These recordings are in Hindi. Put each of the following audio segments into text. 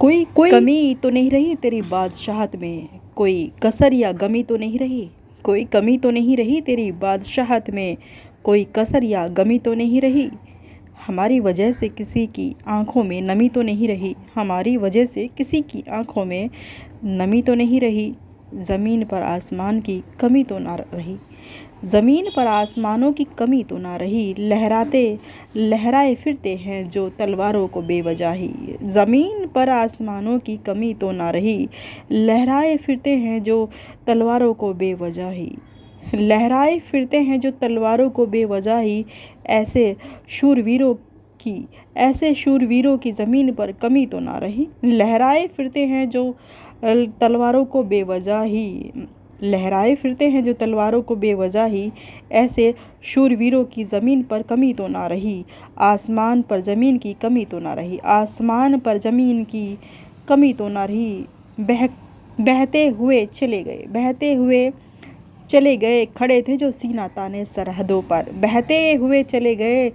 कोई कोई कमी तो नहीं रही तेरी बादशाहत में, कोई कसर या गमी तो नहीं रही। कोई कमी तो नहीं रही तेरी बादशाहत में, कोई कसर या गमी तो नहीं रही। हमारी वजह से किसी की आंखों में नमी तो नहीं रही, हमारी वजह से किसी की आंखों में नमी तो नहीं रही। ज़मीन पर आसमान की कमी तो ना रही, ज़मीन पर आसमानों की कमी तो ना रही। लहराते लहराए फिरते हैं जो तलवारों को बेवजह, ज़मीन पर आसमानों की कमी तो ना रही। लहराए फिरते हैं जो तलवारों को बेवजह, लहराए फिरते हैं जो तलवारों को बेवजह ही। ऐसे शूरवीरों की ऐसे शूरवीरों की ज़मीन पर कमी तो ना रही। लहराए फिरते हैं जो तलवारों को बेवजह ही, लहराए फिरते हैं जो तलवारों को बेवजह ही। ऐसे शूरवीरों की ज़मीन पर कमी तो ना रही। आसमान पर ज़मीन की कमी तो ना रही, आसमान पर ज़मीन की कमी तो ना रही। बहते हुए चले गए, बहते हुए चले गए, खड़े थे जो सीना ताने सरहदों पर। बहते हुए चले गए,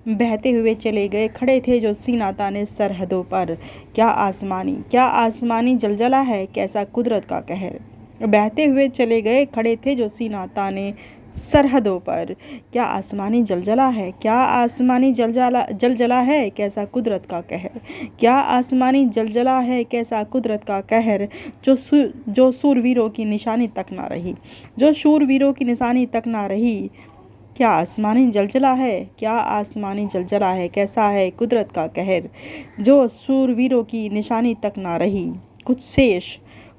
बहते हुए चले गए, खड़े थे जो सीना ताने सरहदों पर। क्या आसमानी जलजला है, कैसा कुदरत का कहर। बहते हुए चले गए, खड़े थे जो सीना ताने सरहदों पर। क्या आसमानी जलजला है, क्या आसमानी जलजला है, कैसा कुदरत का कहर। क्या आसमानी जलजला है, कैसा कुदरत का कहर। जो शूरवीरों की निशानी तक ना रही, जो शूरवीरों की निशानी तक ना रही। क्या आसमानी जलजला है, क्या आसमानी जलजला है, कैसा है कुदरत का कहर। जो शूरवीरों की निशानी तक ना रही। कुछ शेष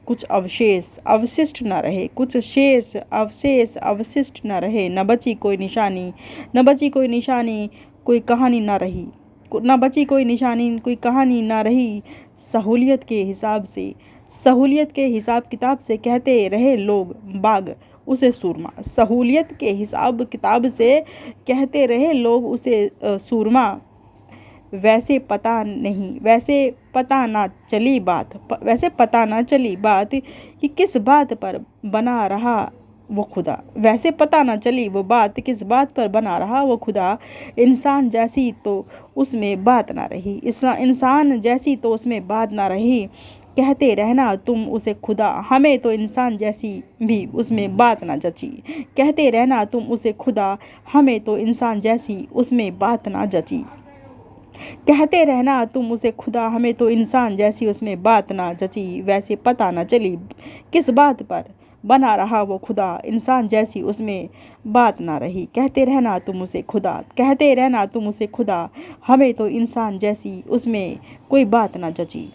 कुछ अवशेष अवशिष्ट न रहे, कुछ शेष अवशेष अवशिष्ट न रहे। न बची कोई निशानी, न बची कोई निशानी, कोई कहानी न रही, न बची कोई निशानी, कोई कहानी न रही। सहूलियत के हिसाब से, सहूलियत के हिसाब किताब से कहते रहे लोग बाग उसे सूरमा। सहूलियत के हिसाब किताब से कहते रहे लोग उसे सूरमा। वैसे पता ना चली बात कि किस बात पर बना रहा वो खुदा। वैसे पता ना चली वो बात किस बात पर बना रहा वो खुदा। इंसान जैसी तो उसमें बात ना रही, इंसान जैसी तो उसमें बात ना रही। कहते रहना तुम उसे खुदा, हमें तो इंसान जैसी भी उसमें बात ना जची। कहते रहना तुम उसे खुदा, हमें तो इंसान जैसी उसमें बात ना जची। कहते रहना तुम उसे खुदा, हमें तो इंसान जैसी उसमें बात ना जची। वैसे पता ना चली किस बात पर बना रहा वो खुदा, इंसान जैसी उसमें बात ना रही। कहते रहना तुम उसे खुदा, कहते रहना तुम उसे खुदा, हमें तो इंसान जैसी उसमें कोई बात ना जची।